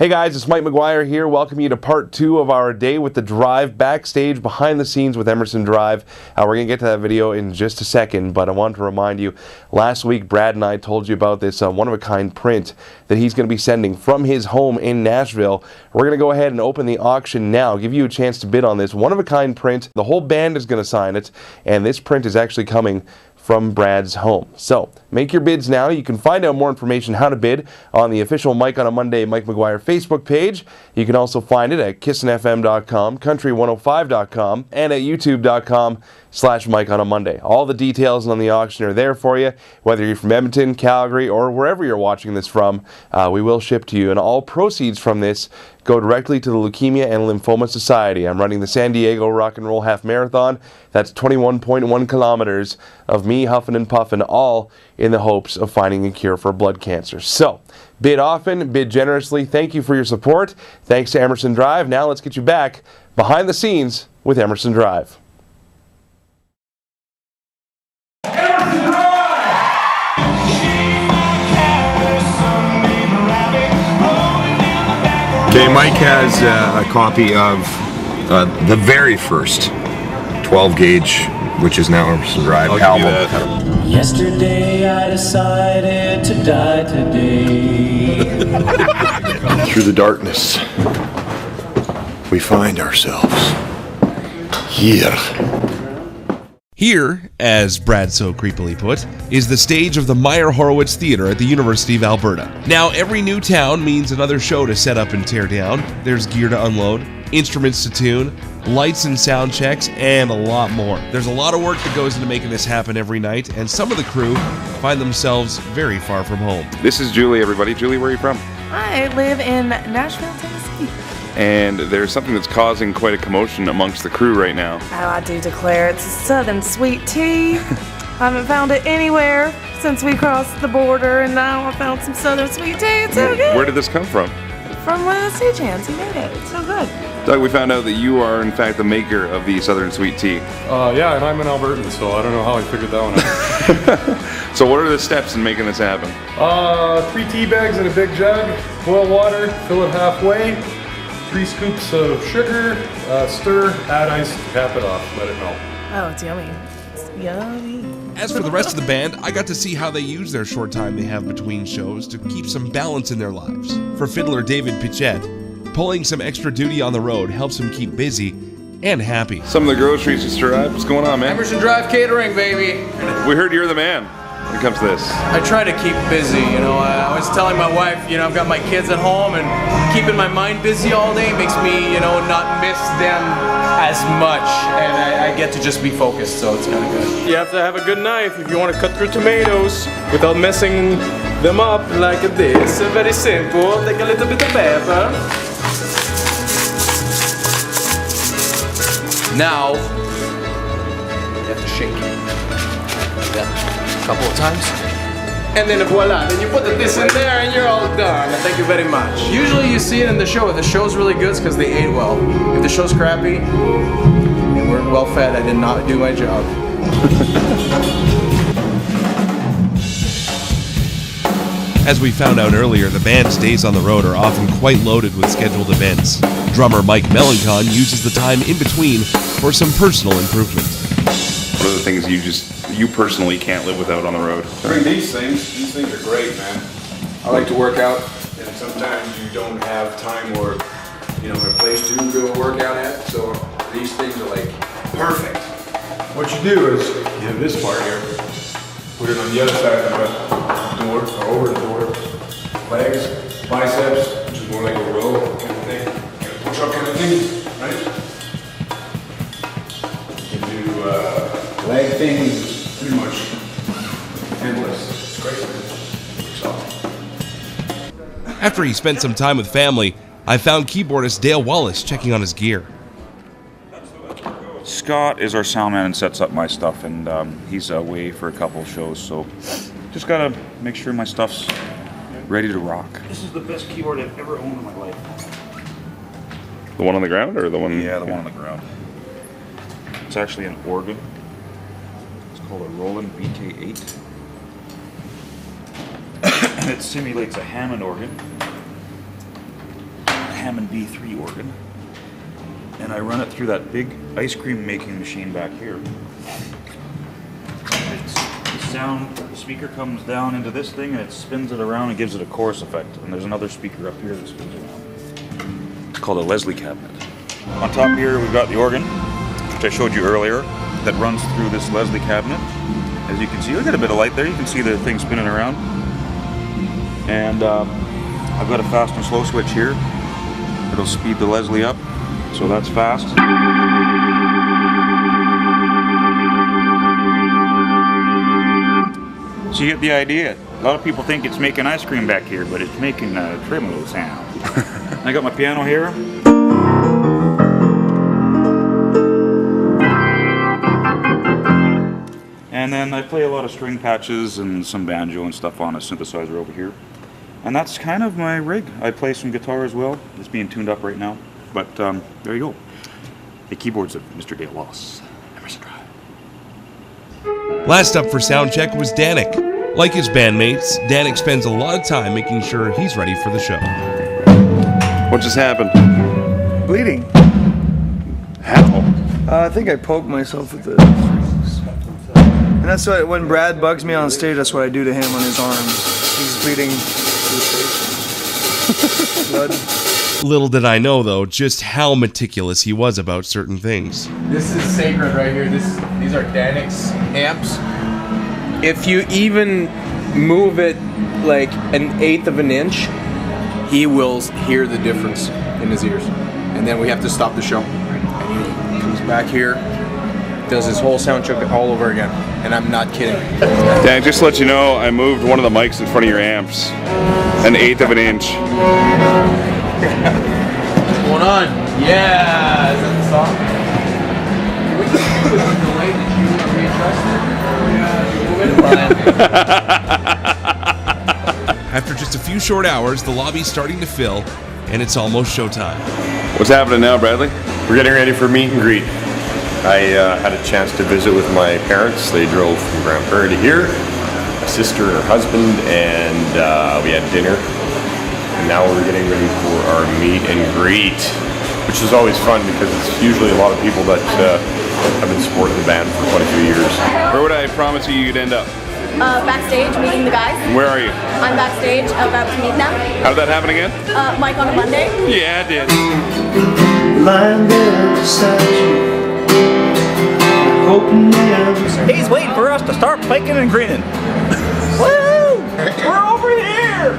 Hey guys, it's Mike McGuire here. Welcome you to part 2 of our day with the Drive, backstage, behind the scenes with Emerson Drive. We're going to get to that video in just a second, but I wanted to remind you, last week Brad and I told you about this one-of-a-kind print that he's going to be sending from his home in Nashville. We're going to go ahead and open the auction now, give you a chance to bid on this one-of-a-kind print. The whole band is going to sign it, and this print is actually coming from Brad's home. So make your bids now. You can find out more information how to bid on the official Mike on a Monday Mike McGuire Facebook page. You can also find it at kissinfm.com, country105.com, and at youtube.com/Mike on a Monday. All the details on the auction are there for you. Whether you're from Edmonton, Calgary, or wherever you're watching this from, we will ship to you. And all proceeds from this go directly to the Leukemia and Lymphoma Society. I'm running the San Diego Rock and Roll Half Marathon. That's 21.1 kilometers of me huffing and puffing, all in the hopes of finding a cure for blood cancer. So, bid often, bid generously. Thank you for your support. Thanks to Emerson Drive. Now let's get you back behind the scenes with Emerson Drive. Okay, Mike has a copy of the very first 12 gauge, which is now Emerson Drive album. Yesterday I decided to die today. Through the darkness, we find ourselves here. Here, as Brad so creepily put, is the stage of the Meyer Horowitz Theatre at the University of Alberta. Now, every new town means another show to set up and tear down. There's gear to unload, instruments to tune, lights and sound checks, and a lot more. There's a lot of work that goes into making this happen every night, and some of the crew find themselves very far from home. This is Julie, everybody. Julie, where are you from? I live in Nashville, Tennessee. And there's something that's causing quite a commotion amongst the crew right now. Oh, I do declare it's a Southern sweet tea. I haven't found it anywhere since we crossed the border, and now I found some Southern sweet tea. It's so good. Where did this come from? From Stagehands. He made it. It's so good. Doug, we found out that you are, in fact, the maker of the Southern Sweet Tea. Yeah, and I'm an Albertan, so I don't know how I figured that one out. So what are the steps in making this happen? 3 tea bags in a big jug, boil water, fill it halfway, 3 scoops of sugar, stir, add ice, cap it off, let it melt. Oh, it's yummy. It's yummy. As for the rest of the band, I got to see how they use their short time they have between shows to keep some balance in their lives. For fiddler David Pichette, pulling some extra duty on the road helps him keep busy and happy. Some of the groceries just arrived. What's going on, man? Emerson Drive Catering, baby. We heard you're the man when it comes to this. I try to keep busy, I was telling my wife, I've got my kids at home, and keeping my mind busy all day makes me, not miss them as much, and I get to just be focused, so it's kind of good. You have to have a good knife if you want to cut through tomatoes without messing them up like this. Very simple. Take a little bit of pepper. Now, you have to shake it. Like that. A couple of times. And then voila, then you put this in there and you're all done. Thank you very much. Usually you see it in the show. If the show's really good, it's because they ate well. If the show's crappy, they weren't well fed. I did not do my job. As we found out earlier, the band's days on the road are often quite loaded with scheduled events. Drummer Mike Melancon uses the time in between for some personal improvement. What are the things you personally can't live without on the road? Bring these things are great, man. I like to work out, and sometimes you don't have time or, a place to go work out at, so these things are like perfect. What you do is, you have this part here, put it on the other side of the door, or over the door. Legs, biceps, which is more like a row kind of thing, push-up kind of thing, right? You can do leg things, pretty much endless. It's great. It's awesome. After he spent some time with family, I found keyboardist Dale Wallace checking on his gear. Scott is our sound man and sets up my stuff, and he's away for a couple shows, so just gotta make sure my stuff's ready to rock. This is the best keyboard I've ever owned in my life. The one on the ground or the one? Yeah, the one on the ground. It's actually an organ. It's called a Roland BK8. And it simulates a Hammond organ. Hammond B3 organ, and I run it through that big ice cream making machine back here. The speaker comes down into this thing and it spins it around and gives it a chorus effect. And there's another speaker up here that spins around. It's called a Leslie cabinet. On top here we've got the organ, which I showed you earlier, that runs through this Leslie cabinet. As you can see, look at a bit of light there. You can see the thing spinning around. And I've got a fast and slow switch here. It'll speed the Leslie up, so that's fast. So you get the idea. A lot of people think it's making ice cream back here, but it's making a tremolo sound. I got my piano here. And then I play a lot of string patches and some banjo and stuff on a synthesizer over here. And that's kind of my rig. I play some guitar as well. It's being tuned up right now. But there you go. The keyboards of Mr. Dale Loss, Emerson Drive. Last up for sound check was Danik. Like his bandmates, Danik spends a lot of time making sure he's ready for the show. What just happened? Bleeding. How? I think I poked myself with the strings. And that's what, when Brad bugs me on stage, that's what I do to him on his arms. He's bleeding blood. Little did I know, though, just how meticulous he was about certain things. This is sacred right here. These are Danik's amps. If you even move it like 1/8 of an inch, he will hear the difference in his ears. And then we have to stop the show. And he comes back here, does his whole sound check all over again. And I'm not kidding. Dan, just to let you know, I moved one of the mics in front of your amps 1/8 of an inch. What's going on? Yeah! Is that the song? What did you do with the delay? Did you readjust it? After just a few short hours, the lobby's starting to fill, and it's almost showtime. What's happening now, Bradley? We're getting ready for meet and greet. I had a chance to visit with my parents. They drove from Grand Prairie to here, my sister and her husband, and we had dinner. And now we're getting ready for our meet and greet, which is always fun because it's usually a lot of people that have been supporting the band for quite a few years. Where would I promise you'd end up? Backstage, meeting the guys. And where are you? I'm backstage, about to meet them. How did that happen again? Mike on a Monday. Yeah, it did. Lying there beside you, hoping they'll He's waiting for us to start faking and grinning. Woo! We're over here!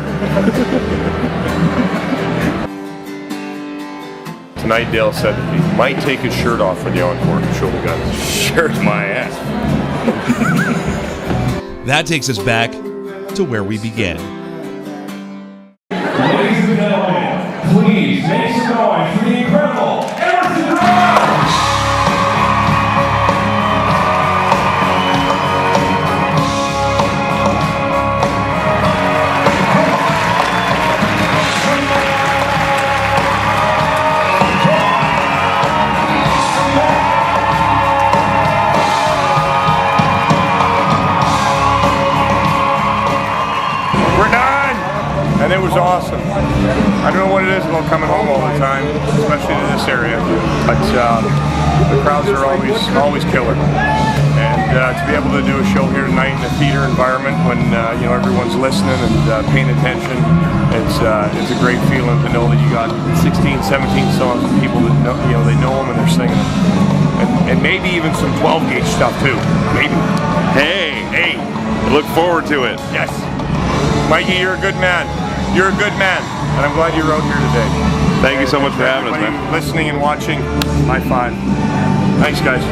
Tonight Dale said he might take his shirt off for the encore to show the guys. Shirt my ass. That takes us back to where we began. Ladies and gentlemen, please make some noise for the incredible Emerson Drive! And it was awesome. I don't know what it is about coming home all the time, especially to this area, but the crowds are always killer. And to be able to do a show here tonight in a theater environment when everyone's listening and paying attention, it's a great feeling to know that you got 16, 17 songs of people that know they know them and they're singing them, and maybe even some 12-gauge stuff too. Maybe. Hey, I look forward to it. Yes. Mikey, you're a good man. You're a good man, and I'm glad you're out here today. Thank you so much for having us, man. Listening and watching, high five. Thanks, guys.